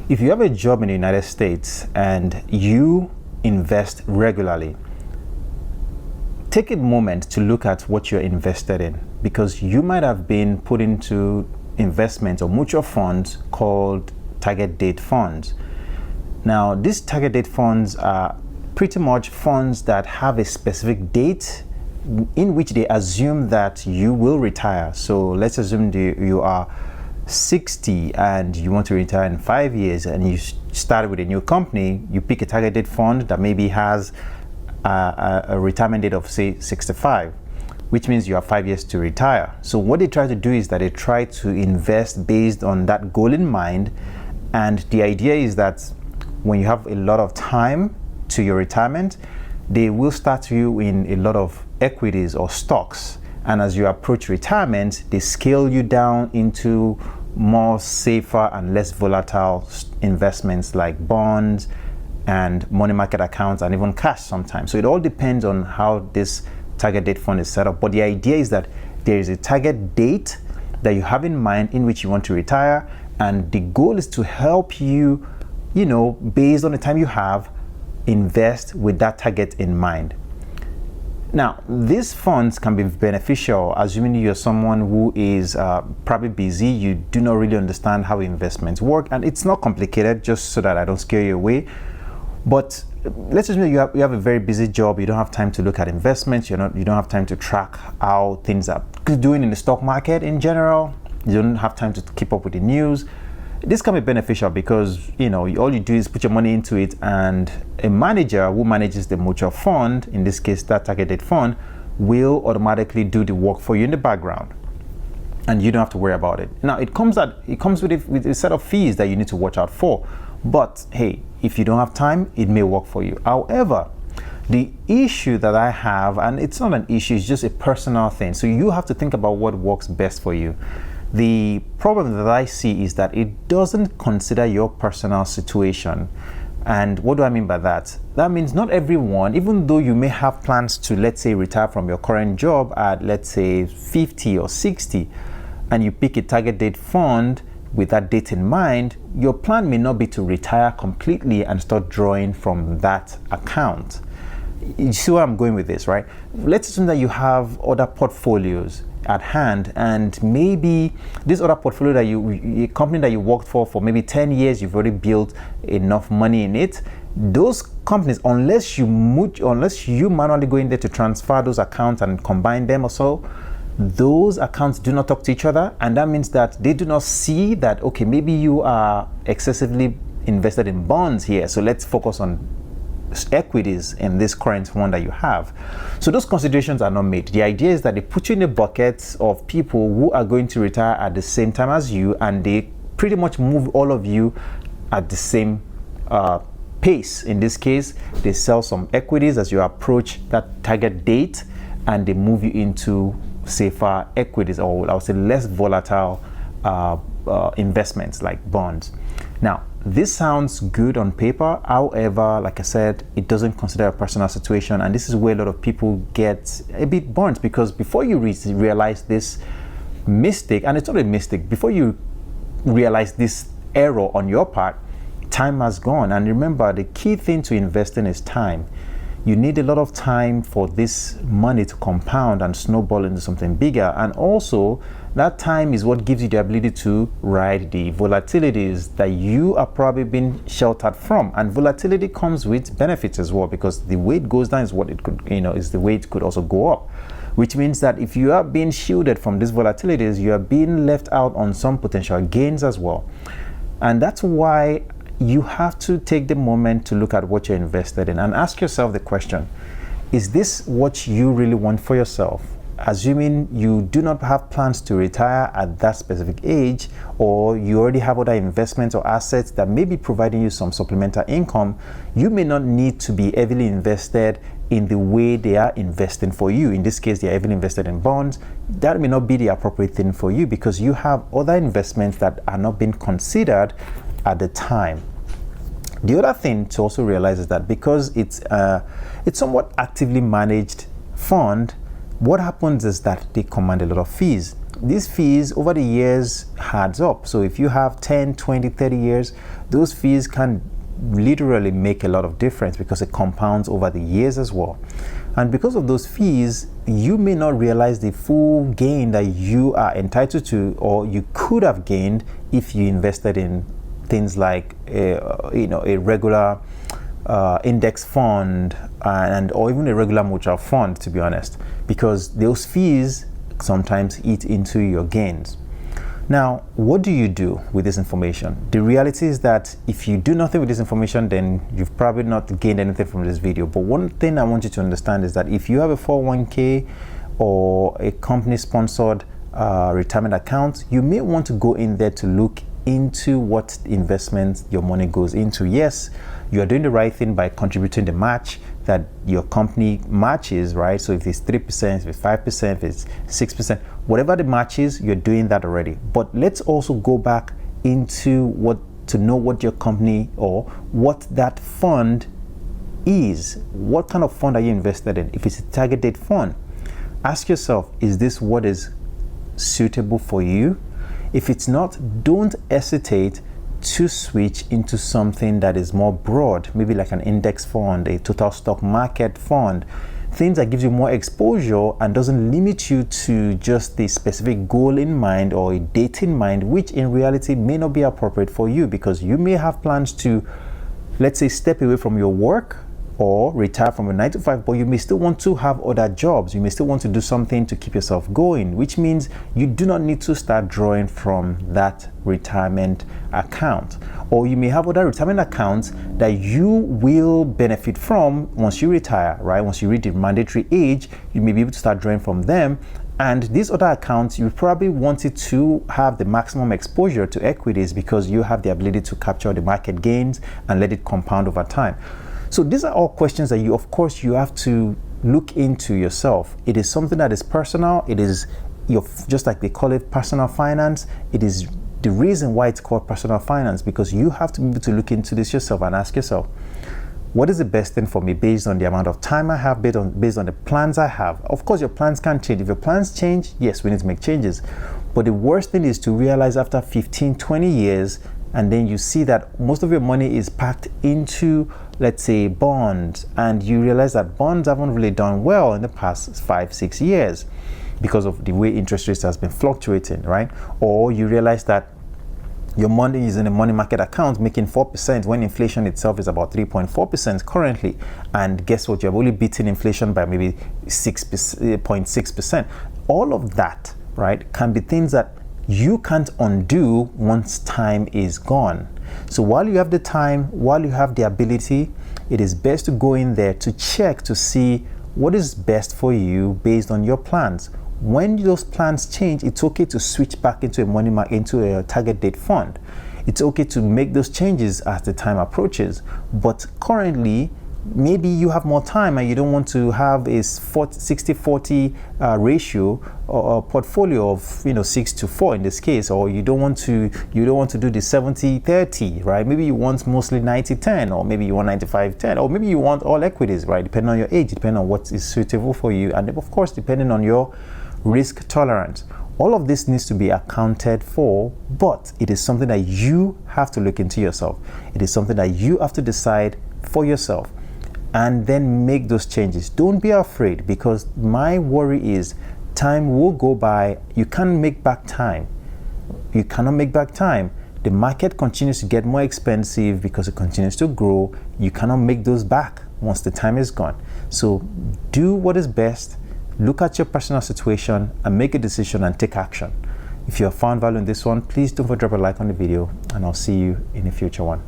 If you have a job in the United States and you invest regularly, take a moment to look at what you're invested in, because you might have been put into investments or mutual funds called target date funds. Now, these target date funds are pretty much funds that have a specific date in which they assume that you will retire. So let's assume you are 60 and you want to retire in 5 years, and you start with a new company. You pick a target date fund that maybe has a retirement date of, say, 65, which means you have 5 years to retire. So what they try to do is that they try to invest based on that goal in mind. And the idea is that when you have a lot of time to your retirement, they will start you in a lot of equities or stocks. And as you approach retirement, they scale you down into more safer and less volatile investments like bonds and money market accounts and even cash sometimes. So it all depends on how this target date fund is set up. But the idea is that there is a target date that you have in mind in which you want to retire, and the goal is to help you, based on the time you have, invest with that target in mind. Now, these funds can be beneficial, assuming you're someone who is probably busy, you do not really understand how investments work, and it's not complicated, just so that I don't scare you away. But let's assume you have a very busy job, you don't have time to look at investments, you don't have time to track how things are doing in the stock market in general, you don't have time to keep up with the news. This can be beneficial because, all you do is put your money into it, and a manager who manages the mutual fund, in this case that target date fund, will automatically do the work for you in the background, and you don't have to worry about it. Now, it comes with a set of fees that you need to watch out for. But hey, if you don't have time, it may work for you. However, the issue that I have, and it's not an issue, it's just a personal thing. So you have to think about what works best for you. The problem that I see is that it doesn't consider your personal situation. And what do I mean by that? That means not everyone, even though you may have plans to, let's say, retire from your current job at, let's say, 50 or 60, and you pick a target date fund with that date in mind, your plan may not be to retire completely and start drawing from that account. You see where I'm going with this, right? Let's assume that you have other portfolios at hand, and maybe this other portfolio a company that you worked for maybe 10 years, you've already built enough money in it. Those companies, unless you manually go in there to transfer those accounts and combine them or so, those accounts do not talk to each other, and that means that they do not see that, okay, maybe you are excessively invested in bonds here, so let's focus on equities in this current one that you have. So those considerations are not made. The idea is that they put you in a bucket of people who are going to retire at the same time as you, and they pretty much move all of you at the same pace. In this case, they sell some equities as you approach that target date, and they move you into safer equities, or I would say less volatile investments like bonds. Now, this sounds good on paper. However, like I said, it doesn't consider a personal situation, and this is where a lot of people get a bit burnt, because before you realize this mistake, and it's not a mistake, before you realize this error on your part, time has gone. And remember, the key thing to investing is time. You need a lot of time for this money to compound and snowball into something bigger. And also, that time is what gives you the ability to ride the volatilities that you are probably being sheltered from. And volatility comes with benefits as well, because the way it goes down is what it could, is the way it could also go up. Which means that if you are being shielded from these volatilities, you are being left out on some potential gains as well. And that's why you have to take the moment to look at what you're invested in and ask yourself the question, is this what you really want for yourself? Assuming you do not have plans to retire at that specific age, or you already have other investments or assets that may be providing you some supplemental income, you may not need to be heavily invested in the way they are investing for you. In this case, they are heavily invested in bonds. That may not be the appropriate thing for you, because you have other investments that are not being considered at the time. The other thing to also realize is that because it's somewhat actively managed fund, what happens is that they command a lot of fees. these fees over the years adds up. So if you have 10, 20, 30 years, those fees can literally make a lot of difference because it compounds over the years as well. And because of those fees, you may not realize the full gain that you are entitled to, or you could have gained if you invested in things like a regular index fund or even a regular mutual fund, to be honest, because those fees sometimes eat into your gains. Now, what do you do with this information? The reality is that if you do nothing with this information, then you've probably not gained anything from this video. But one thing I want you to understand is that if you have a 401k or a company-sponsored retirement account, you may want to go in there to look into what investments your money goes into. Yes, you are doing the right thing by contributing the match that your company matches, right? So if it's 3%, if it's 5%, if it's 6%, whatever the match is, you're doing that already. But let's also go back into to know what your company or what that fund is. What kind of fund are you invested in? If it's a target date fund, ask yourself, is this what is suitable for you? If it's not, don't hesitate to switch into something that is more broad, maybe like an index fund, a total stock market fund, things that gives you more exposure and doesn't limit you to just the specific goal in mind or a date in mind, which in reality may not be appropriate for you, because you may have plans to, let's say, step away from your work or retire from a 9-to-5, but you may still want to have other jobs. You may still want to do something to keep yourself going, which means you do not need to start drawing from that retirement account. Or you may have other retirement accounts that you will benefit from once you retire, right? Once you reach the mandatory age, you may be able to start drawing from them. And these other accounts, you probably wanted to have the maximum exposure to equities because you have the ability to capture the market gains and let it compound over time. So these are all questions that you have to look into yourself. It is something that is personal. It is just like they call it personal finance. It is the reason why it's called personal finance, because you have to be able to look into this yourself and ask yourself, what is the best thing for me based on the amount of time I have, based on the plans I have? Of course, your plans can change. If your plans change, yes, we need to make changes. But the worst thing is to realize after 15, 20 years, and then you see that most of your money is packed into, let's say, bonds, and you realize that bonds haven't really done well in the past 5-6 years because of the way interest rates has been fluctuating, right? Or you realize that your money is in a money market account making 4% when inflation itself is about 3.4% currently. And guess what? You have only beaten inflation by maybe 6.6%. All of that, right, can be things that you can't undo once time is gone. So while you have the time, while you have the ability, it is best to go in there to check to see what is best for you based on your plans. When those plans change, it's okay to switch back into a target date fund. It's okay to make those changes as the time approaches. But currently, maybe you have more time and you don't want to have a 60-40 ratio or portfolio of 6-4 in this case, or you don't want to do the 70-30, right? Maybe you want mostly 90-10, or maybe you want 95-10, or maybe you want all equities, right? Depending on your age, depending on what is suitable for you, and of course depending on your risk tolerance. All of this needs to be accounted for, but it is something that you have to look into yourself. It is something that you have to decide for yourself and then make those changes. Don't be afraid, because my worry is time will go by. You can't make back time. You cannot make back time. The market continues to get more expensive because it continues to grow. You cannot make those back once the time is gone. So do what is best. Look at your personal situation and make a decision and take action. If you have found value in this one, please don't forget to drop a like on the video, and I'll see you in a future one.